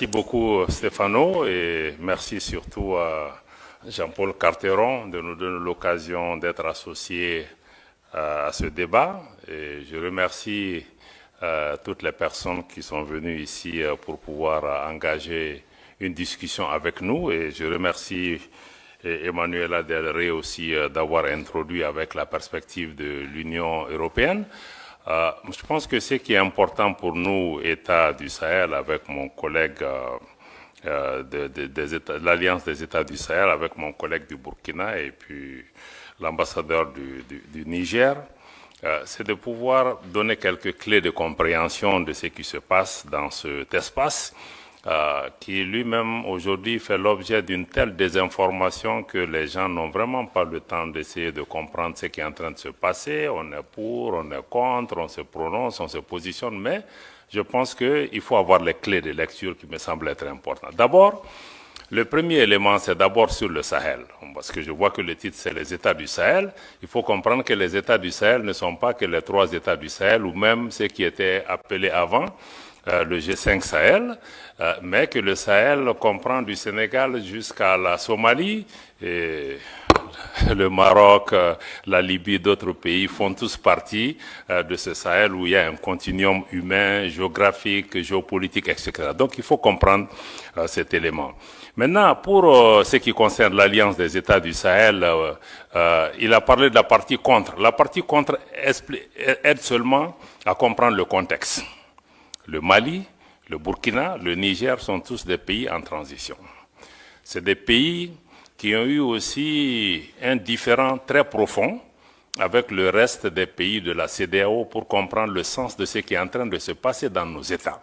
Merci beaucoup Stéphano et merci surtout à Jean-Paul Carteron de nous donner l'occasion d'être associés à ce débat. Et je remercie toutes les personnes qui sont venues ici pour pouvoir engager une discussion avec nous. Et je remercie Emmanuela Del Rey aussi d'avoir introduit avec la perspective de l'Union européenne. Je pense que ce qui est important pour nous, États du Sahel, avec mon collègue de l'Alliance des États du Sahel, avec mon collègue du Burkina et puis l'ambassadeur du Niger, c'est de pouvoir donner quelques clés de compréhension de ce qui se passe dans cet espace qui lui-même aujourd'hui fait l'objet d'une telle désinformation que les gens n'ont vraiment pas le temps d'essayer de comprendre ce qui est en train de se passer. On est pour, on est contre, on se prononce, on se positionne, mais je pense qu'il faut avoir les clés de lecture qui me semblent être importantes. D'abord, le premier élément, c'est d'abord sur le Sahel, parce que je vois que le titre, c'est les États du Sahel. Il faut comprendre que les États du Sahel ne sont pas que les 3 États du Sahel, ou même ceux qui étaient appelés avant le G5 Sahel, mais que le Sahel comprend du Sénégal jusqu'à la Somalie, et le Maroc, la Libye, d'autres pays font tous partie de ce Sahel où il y a un continuum humain, géographique, géopolitique, etc. Donc il faut comprendre cet élément. Maintenant, pour ce qui concerne l'Alliance des États du Sahel, il a parlé de la partie contre. La partie contre aide seulement à comprendre le contexte. Le Mali, le Burkina, le Niger sont tous des pays en transition. C'est des pays qui ont eu aussi un différend très profond avec le reste des pays de la CEDEAO pour comprendre le sens de ce qui est en train de se passer dans nos États,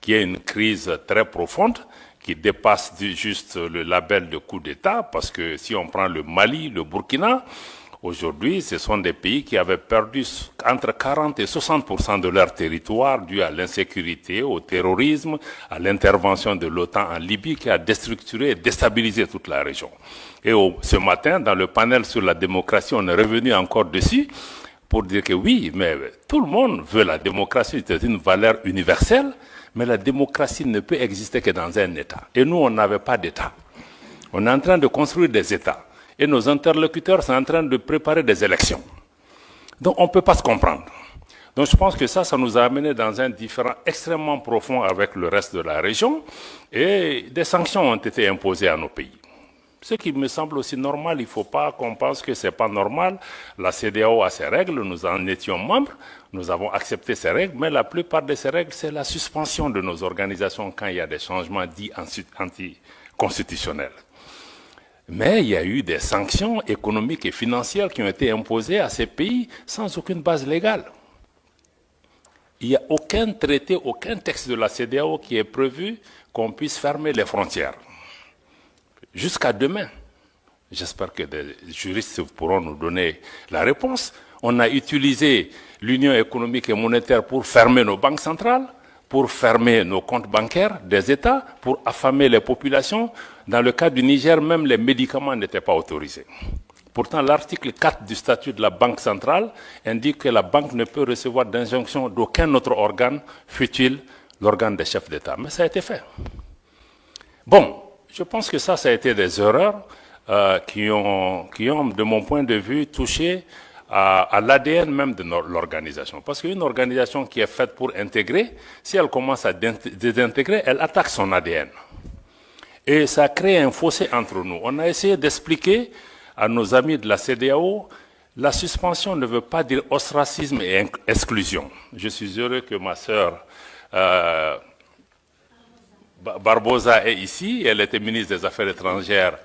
qui est une crise très profonde qui dépasse juste le label de coup d'État, parce que si on prend le Mali, le Burkina, aujourd'hui, ce sont des pays qui avaient perdu entre 40 et 60% de leur territoire dû à l'insécurité, au terrorisme, à l'intervention de l'OTAN en Libye qui a déstructuré et déstabilisé toute la région. Et ce matin, dans le panel sur la démocratie, on est revenu encore dessus pour dire que oui, mais tout le monde veut la démocratie, c'est une valeur universelle, mais la démocratie ne peut exister que dans un État. Et nous, on n'avait pas d'État. On est en train de construire des États. Et nos interlocuteurs sont en train de préparer des élections. Donc on ne peut pas se comprendre. Donc je pense que ça nous a amené dans un différend extrêmement profond avec le reste de la région. Et des sanctions ont été imposées à nos pays. Ce qui me semble aussi normal, il ne faut pas qu'on pense que ce n'est pas normal. La CEDEAO a ses règles, nous en étions membres, nous avons accepté ces règles, mais la plupart de ces règles, c'est la suspension de nos organisations quand il y a des changements dits anticonstitutionnels. Mais il y a eu des sanctions économiques et financières qui ont été imposées à ces pays sans aucune base légale. Il n'y a aucun traité, aucun texte de la CEDEAO qui est prévu qu'on puisse fermer les frontières. Jusqu'à demain. J'espère que des juristes pourront nous donner la réponse. On a utilisé l'Union économique et monétaire pour fermer nos banques centrales, pour fermer nos comptes bancaires des États, pour affamer les populations. Dans le cas du Niger, même les médicaments n'étaient pas autorisés. Pourtant, l'article 4 du statut de la Banque centrale indique que la banque ne peut recevoir d'injonction d'aucun autre organe, fût-il l'organe des chefs d'État. Mais ça a été fait. Bon, je pense que ça a été des erreurs qui ont, de mon point de vue, touché à l'ADN même de l'organisation. Parce qu'une organisation qui est faite pour intégrer, si elle commence à désintégrer, elle attaque son ADN. Et ça crée un fossé entre nous. On a essayé d'expliquer à nos amis de la CEDEAO, la suspension ne veut pas dire ostracisme et exclusion. Je suis heureux que ma sœur Barbosa est ici. Elle était ministre des Affaires étrangères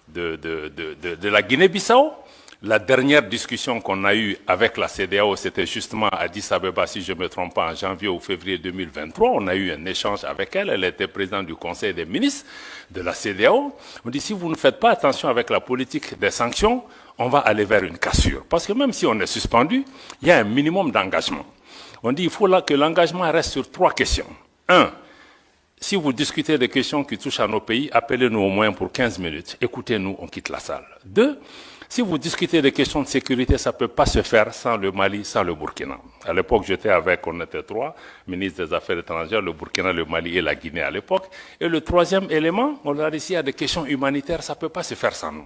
de la Guinée-Bissau. La dernière discussion qu'on a eue avec la CEDEAO, c'était justement à Addis Abeba, si je ne me trompe pas, en janvier ou février 2023. On a eu un échange avec elle. Elle était présidente du Conseil des ministres de la CEDEAO. On dit, si vous ne faites pas attention avec la politique des sanctions, on va aller vers une cassure. Parce que même si on est suspendu, il y a un minimum d'engagement. On dit, il faut là que l'engagement reste sur 3 questions. 1. Si vous discutez des questions qui touchent à nos pays, appelez-nous au moins pour 15 minutes. Écoutez-nous, on quitte la salle. 2. Si vous discutez des questions de sécurité, ça ne peut pas se faire sans le Mali, sans le Burkina. À l'époque, on était trois, ministres des Affaires étrangères, le Burkina, le Mali et la Guinée à l'époque. Et le troisième élément, on a dit, s'il y a des questions humanitaires, ça ne peut pas se faire sans nous.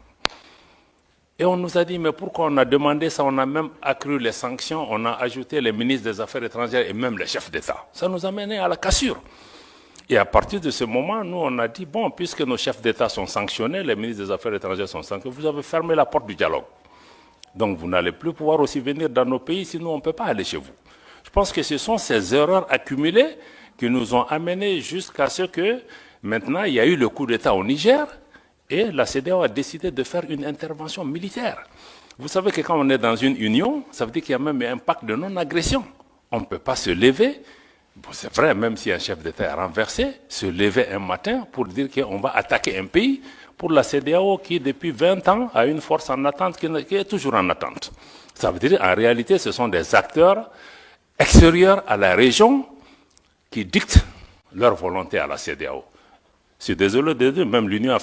Et on nous a dit, mais pourquoi on a demandé ça? On a même accru les sanctions, on a ajouté les ministres des Affaires étrangères et même les chefs d'État. Ça nous a mené à la cassure. Et à partir de ce moment, nous, on a dit, bon, puisque nos chefs d'État sont sanctionnés, les ministres des Affaires étrangères sont sanctionnés, vous avez fermé la porte du dialogue. Donc, vous n'allez plus pouvoir aussi venir dans nos pays, sinon on ne peut pas aller chez vous. Je pense que ce sont ces erreurs accumulées qui nous ont amenés jusqu'à ce que, maintenant, il y a eu le coup d'État au Niger, et la CEDEAO a décidé de faire une intervention militaire. Vous savez que quand on est dans une union, ça veut dire qu'il y a même un pacte de non-agression. On ne peut pas se lever. Bon, c'est vrai, même si un chef d'État est renversé, se lever un matin pour dire qu'on va attaquer un pays, pour la CEDEAO qui, depuis 20 ans, a une force en attente qui est toujours en attente. Ça veut dire, en réalité, ce sont des acteurs extérieurs à la région qui dictent leur volonté à la CEDEAO. Je suis désolé de dire, même l'Union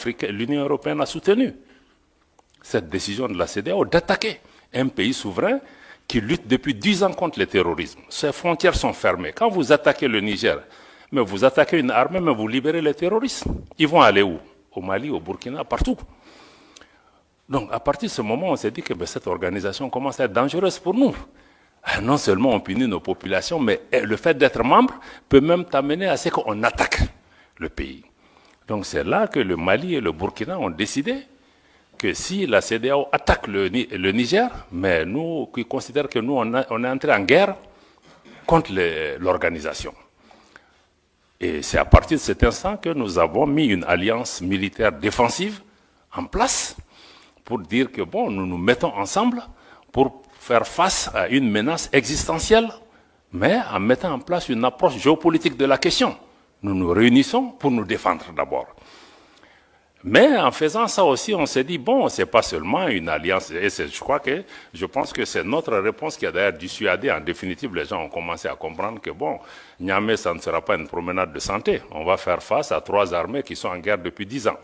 européenne a soutenu cette décision de la CEDEAO d'attaquer un pays souverain qui lutte depuis 10 ans contre le terrorisme. Ses frontières sont fermées. Quand vous attaquez le Niger, mais vous attaquez une armée, mais vous libérez les terroristes. Ils vont aller où? Au Mali, au Burkina, partout. Donc, à partir de ce moment, on s'est dit que cette organisation commence à être dangereuse pour nous. Non seulement on punit nos populations, mais le fait d'être membre peut même t'amener à ce qu'on attaque le pays. Donc, c'est là que le Mali et le Burkina ont décidé que si la CEDEAO attaque le Niger, mais nous qui considérons que nous, on est entré en guerre contre l'organisation. Et c'est à partir de cet instant que nous avons mis une alliance militaire défensive en place pour dire que bon, nous nous mettons ensemble pour faire face à une menace existentielle, mais en mettant en place une approche géopolitique de la question. Nous nous réunissons pour nous défendre d'abord. Mais en faisant ça aussi, on s'est dit, bon, c'est pas seulement une alliance, et je pense que c'est notre réponse qui a d'ailleurs dissuadé. En définitive, les gens ont commencé à comprendre que, bon, Niamey, ça ne sera pas une promenade de santé. On va faire face à 3 armées qui sont en guerre depuis 10 ans.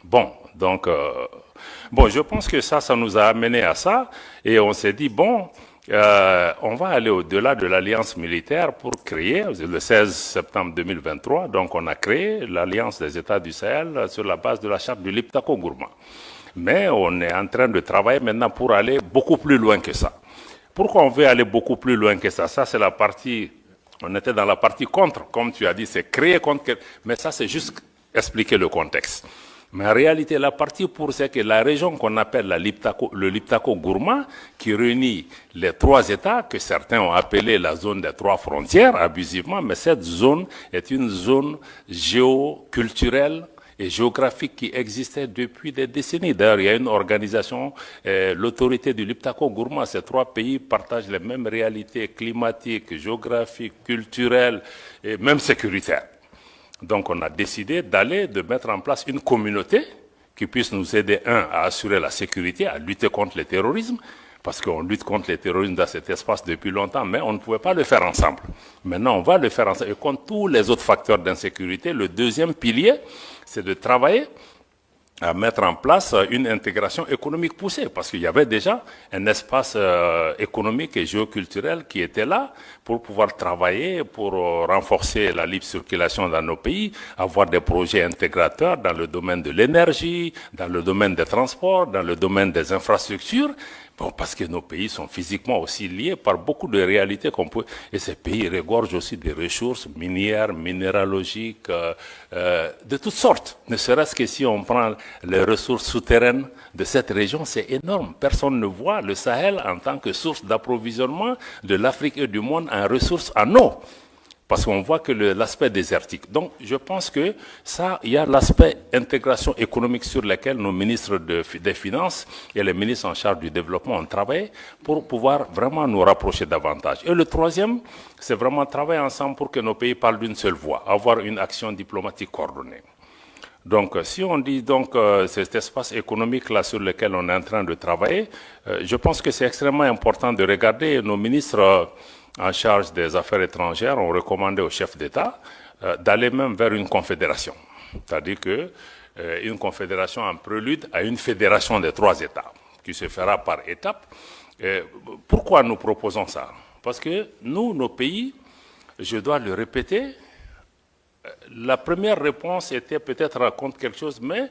Bon, donc, je pense que ça nous a amené à ça, et on s'est dit, bon, on va aller au-delà de l'alliance militaire pour créer, le 16 septembre 2023, donc on a créé l'alliance des États du Sahel sur la base de la charte du Liptako-Gourma. Mais on est en train de travailler maintenant pour aller beaucoup plus loin que ça. Pourquoi on veut aller beaucoup plus loin que ça? Ça, c'est la partie, on était dans la partie contre, comme tu as dit, c'est créer contre, mais ça, c'est juste expliquer le contexte. Mais en réalité, la partie pour, c'est que la région qu'on appelle le Liptako-Gourma, qui réunit les 3 États, que certains ont appelé la zone des 3 frontières, abusivement, mais cette zone est une zone géoculturelle et géographique qui existait depuis des décennies. D'ailleurs, il y a une organisation, l'autorité du Liptako-Gourma, ces 3 pays partagent les mêmes réalités climatiques, géographiques, culturelles et même sécuritaires. Donc, on a décidé de mettre en place une communauté qui puisse nous aider, à assurer la sécurité, à lutter contre le terrorisme, parce qu'on lutte contre le terrorisme dans cet espace depuis longtemps, mais on ne pouvait pas le faire ensemble. Maintenant, on va le faire ensemble. Et contre tous les autres facteurs d'insécurité, le deuxième pilier, c'est de travailler à mettre en place une intégration économique poussée, parce qu'il y avait déjà un espace économique et géoculturel qui était là pour pouvoir travailler, pour renforcer la libre circulation dans nos pays, avoir des projets intégrateurs dans le domaine de l'énergie, dans le domaine des transports, dans le domaine des infrastructures. Bon, parce que nos pays sont physiquement aussi liés par beaucoup de réalités qu'on peut, et ces pays regorgent aussi des ressources minières, minéralogiques, de toutes sortes. Ne serait-ce que si on prend les ressources souterraines de cette région, c'est énorme. Personne ne voit le Sahel en tant que source d'approvisionnement de l'Afrique et du monde en ressources en eau. Parce qu'on voit que l'aspect désertique. Donc, je pense que ça, il y a l'aspect intégration économique sur lequel nos ministres des Finances et les ministres en charge du développement ont travaillé pour pouvoir vraiment nous rapprocher davantage. Et le troisième, c'est vraiment travailler ensemble pour que nos pays parlent d'une seule voix, avoir une action diplomatique coordonnée. Donc, si on dit donc cet espace économique-là sur lequel on est en train de travailler, je pense que c'est extrêmement important de regarder nos ministres en charge des affaires étrangères ont recommandé au chef d'État d'aller même vers une confédération. C'est-à-dire que une confédération en prélude à une fédération des 3 États, qui se fera par étapes. Pourquoi nous proposons ça? Parce que nous, nos pays, je dois le répéter, la première réponse était peut-être raconte quelque chose, mais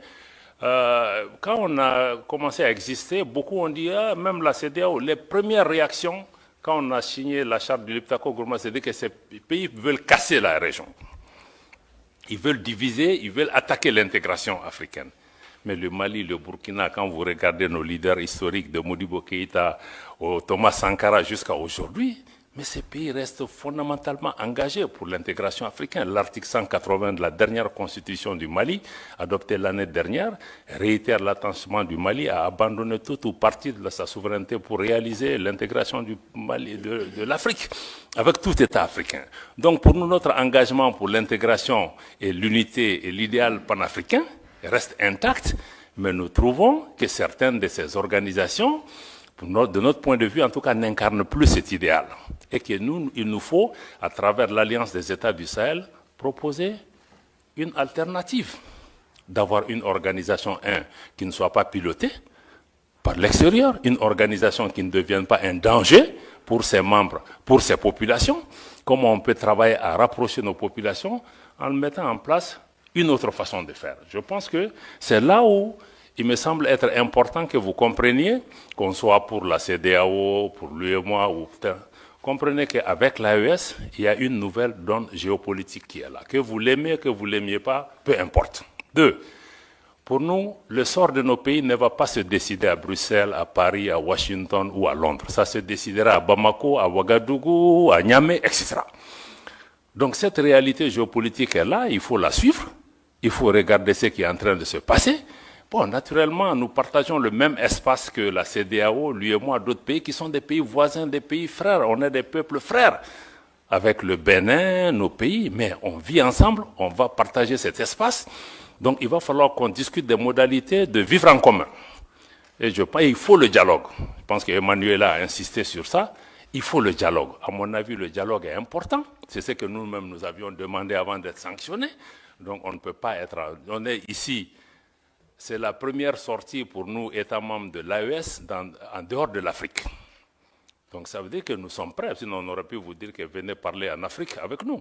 quand on a commencé à exister, beaucoup ont dit, même la CEDEAO, les premières réactions, quand on a signé la charte du Liptako-Gourma, c'est que ces pays veulent casser la région. Ils veulent diviser, ils veulent attaquer l'intégration africaine. Mais le Mali, le Burkina, quand vous regardez nos leaders historiques de Modibo Keïta au Thomas Sankara jusqu'à aujourd'hui, mais ces pays restent fondamentalement engagés pour l'intégration africaine. L'article 180 de la dernière constitution du Mali, adoptée l'année dernière, réitère l'attachement du Mali à abandonner tout ou partie de sa souveraineté pour réaliser l'intégration du Mali, de l'Afrique, avec tout État africain. Donc pour nous, notre engagement pour l'intégration et l'unité et l'idéal panafricain reste intact, mais nous trouvons que certaines de ces organisations, de notre point de vue, en tout cas, n'incarnent plus cet idéal. Et que nous, il nous faut, à travers l'Alliance des États du Sahel, proposer une alternative. D'avoir une organisation, qui ne soit pas pilotée par l'extérieur, une organisation qui ne devienne pas un danger pour ses membres, pour ses populations. Comment on peut travailler à rapprocher nos populations en mettant en place une autre façon de faire. Je pense que c'est là où il me semble être important que vous compreniez, qu'on soit pour la CEDEAO, pour l'UEMOA, ou comprenez qu'avec l'AES, il y a une nouvelle donne géopolitique qui est là. Que vous l'aimez, que vous ne l'aimiez pas, peu importe. 2. Pour nous, le sort de nos pays ne va pas se décider à Bruxelles, à Paris, à Washington ou à Londres. Ça se décidera à Bamako, à Ouagadougou, à Niamey, etc. Donc cette réalité géopolitique est là, il faut la suivre, il faut regarder ce qui est en train de se passer. Bon, naturellement, nous partageons le même espace que la CEDEAO, l'UEMOA, d'autres pays qui sont des pays voisins, des pays frères. On est des peuples frères avec le Bénin, nos pays, mais on vit ensemble, on va partager cet espace. Donc il va falloir qu'on discute des modalités de vivre en commun. Et je pense qu'il faut le dialogue. Je pense qu'Emmanuel a insisté sur ça. Il faut le dialogue. À mon avis, le dialogue est important. C'est ce que nous-mêmes nous avions demandé avant d'être sanctionnés. Donc on ne peut pas être... On est ici... C'est la première sortie pour nous, États membres de l'AES, en dehors de l'Afrique. Donc ça veut dire que nous sommes prêts. Sinon, on aurait pu vous dire que venez parler en Afrique avec nous.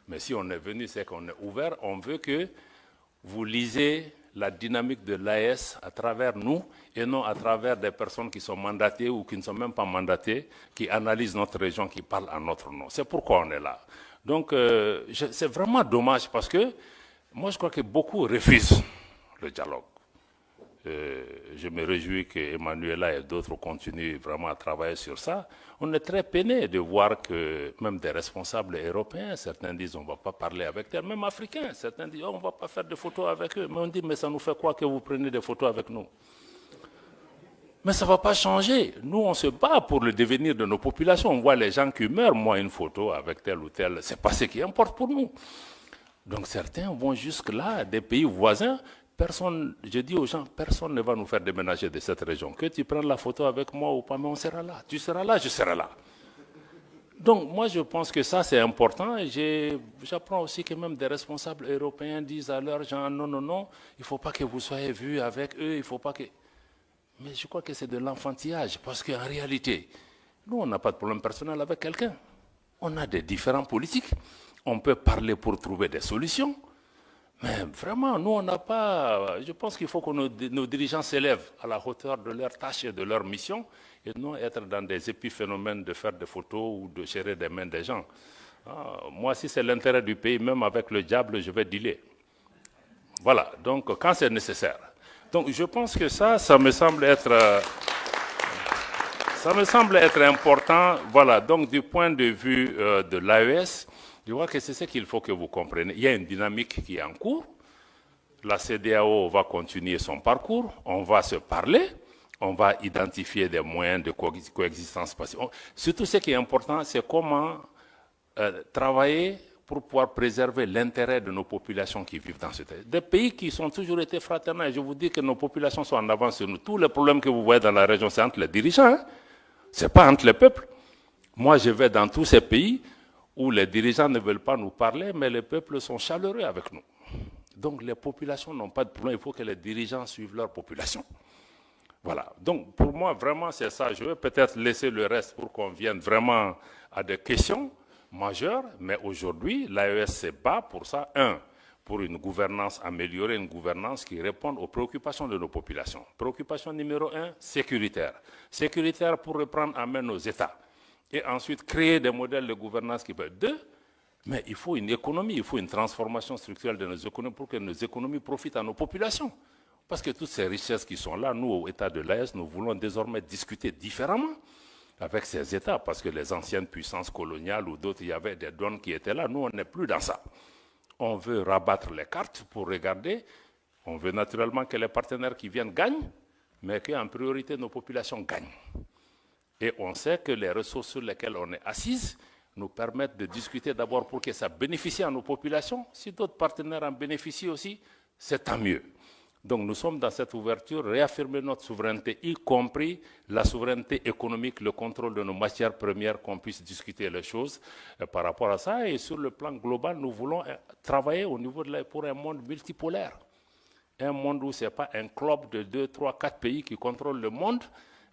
Mais si on est venu, c'est qu'on est ouvert. On veut que vous lisez la dynamique de l'AES à travers nous et non à travers des personnes qui sont mandatées ou qui ne sont même pas mandatées, qui analysent notre région, qui parlent en notre nom. C'est pourquoi on est là. Donc c'est vraiment dommage parce que moi je crois que beaucoup refusent le dialogue. Je me réjouis qu'Emmanuela et d'autres continuent vraiment à travailler sur ça. On est très peiné de voir que même des responsables européens, certains disent on ne va pas parler avec eux, même africains, certains disent on ne va pas faire de photos avec eux. Mais on dit mais ça nous fait quoi que vous preniez des photos avec nous? Mais ça ne va pas changer. Nous, on se bat pour le devenir de nos populations. On voit les gens qui meurent, moi une photo avec tel ou tel, ce n'est pas ce qui importe pour nous. Donc certains vont jusque-là, des pays voisins. Personne, je dis aux gens, personne ne va nous faire déménager de cette région. Que tu prennes la photo avec moi ou pas, mais on sera là. Tu seras là, je serai là. Donc moi je pense que ça c'est important. Et j'apprends aussi que même des responsables européens disent à leurs gens, non, non, non, il ne faut pas que vous soyez vus avec eux, il ne faut pas que... Mais je crois que c'est de l'enfantillage, parce qu'en réalité, nous on n'a pas de problème personnel avec quelqu'un. On a des différents politiques, on peut parler pour trouver des solutions. Mais vraiment, nous, on n'a pas... Je pense qu'il faut que nos dirigeants s'élèvent à la hauteur de leurs tâches et de leur mission et non être dans des épiphénomènes de faire des photos ou de serrer des mains des gens. Moi, si c'est l'intérêt du pays, même avec le diable, je vais dealer. Voilà, donc quand c'est nécessaire. Donc je pense que ça me semble être... ça me semble être important. Voilà, donc du point de vue de l'AES, je crois que c'est ce qu'il faut que vous compreniez. Il y a une dynamique qui est en cours. La CEDEAO va continuer son parcours. On va se parler. On va identifier des moyens de coexistence pacifique. Surtout, ce qui est important, c'est comment travailler pour pouvoir préserver l'intérêt de nos populations qui vivent dans ce pays. Des pays qui ont toujours été fraternels. Je vous dis que nos populations sont en avance sur nous. Tous les problèmes que vous voyez dans la région, c'est entre les dirigeants. Hein? Ce n'est pas entre les peuples. Moi, je vais dans tous ces pays où les dirigeants ne veulent pas nous parler, mais les peuples sont chaleureux avec nous. Donc les populations n'ont pas de problème, il faut que les dirigeants suivent leur population. Voilà, donc pour moi, vraiment, c'est ça. Je vais peut-être laisser le reste pour qu'on vienne vraiment à des questions majeures, mais aujourd'hui, l'AES se bat pour ça. Pour une gouvernance, améliorer une gouvernance qui réponde aux préoccupations de nos populations. Préoccupation numéro 1, sécuritaire. Sécuritaire pour reprendre en main nos États. Et ensuite, créer des modèles de gouvernance qui peuvent... 2, mais il faut une économie, il faut une transformation structurelle de nos économies pour que nos économies profitent à nos populations. Parce que toutes ces richesses qui sont là, nous, au État de l'AES, nous voulons désormais discuter différemment avec ces États, parce que les anciennes puissances coloniales ou d'autres, il y avait des donnes qui étaient là. Nous, on n'est plus dans ça. On veut rabattre les cartes pour regarder. On veut naturellement que les partenaires qui viennent gagnent, mais qu'en priorité, nos populations gagnent. Et on sait que les ressources sur lesquelles on est assise nous permettent de discuter d'abord pour que ça bénéficie à nos populations. Si d'autres partenaires en bénéficient aussi, c'est tant mieux. Donc nous sommes dans cette ouverture, réaffirmer notre souveraineté, y compris la souveraineté économique, le contrôle de nos matières premières, qu'on puisse discuter les choses par rapport à ça. Et sur le plan global, nous voulons travailler au niveau pour un monde multipolaire. Un monde où ce n'est pas un club de 2, 3, 4 pays qui contrôlent le monde,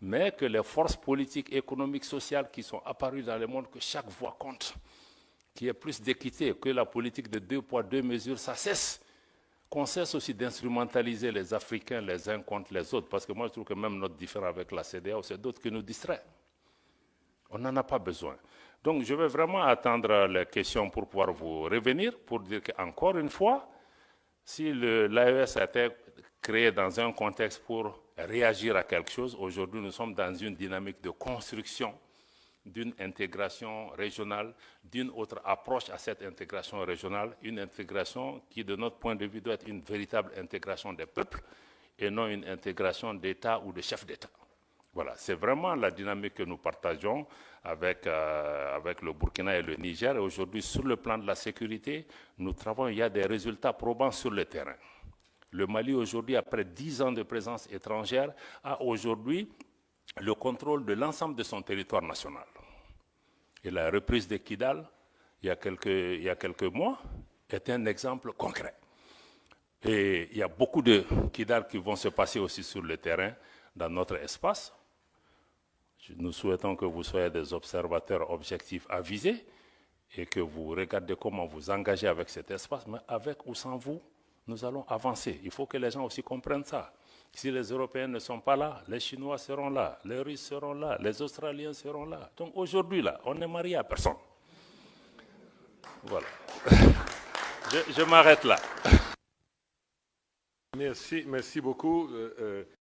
mais que les forces politiques, économiques, sociales qui sont apparues dans le monde, que chaque voix compte, qu'il y ait plus d'équité, que la politique de 2 poids, 2 mesures, ça cesse. Qu'on cesse aussi d'instrumentaliser les Africains les uns contre les autres, parce que moi je trouve que même notre différend avec la CEDEAO, c'est d'autres qui nous distraient. On n'en a pas besoin. Donc je vais vraiment attendre les questions pour pouvoir vous revenir, pour dire qu'encore une fois, si l'AES a été créé dans un contexte pour réagir à quelque chose, aujourd'hui nous sommes dans une dynamique de construction d'une intégration régionale, d'une autre approche à cette intégration régionale, une intégration qui, de notre point de vue, doit être une véritable intégration des peuples et non une intégration d'État ou de chefs d'État. Voilà, c'est vraiment la dynamique que nous partageons avec le Burkina et le Niger. Et aujourd'hui, sur le plan de la sécurité, nous travaillons, il y a des résultats probants sur le terrain. Le Mali, aujourd'hui, après 10 ans de présence étrangère, a aujourd'hui le contrôle de l'ensemble de son territoire national. Et la reprise de Kidal, il y a quelques mois, est un exemple concret. Et il y a beaucoup de Kidal qui vont se passer aussi sur le terrain, dans notre espace. Nous souhaitons que vous soyez des observateurs objectifs avisés et que vous regardez comment vous engagez avec cet espace, mais avec ou sans vous, nous allons avancer. Il faut que les gens aussi comprennent ça. Si les Européens ne sont pas là, les Chinois seront là, les Russes seront là, les Australiens seront là. Donc aujourd'hui, là, on n'est marié à personne. Voilà. Je m'arrête là. Merci beaucoup.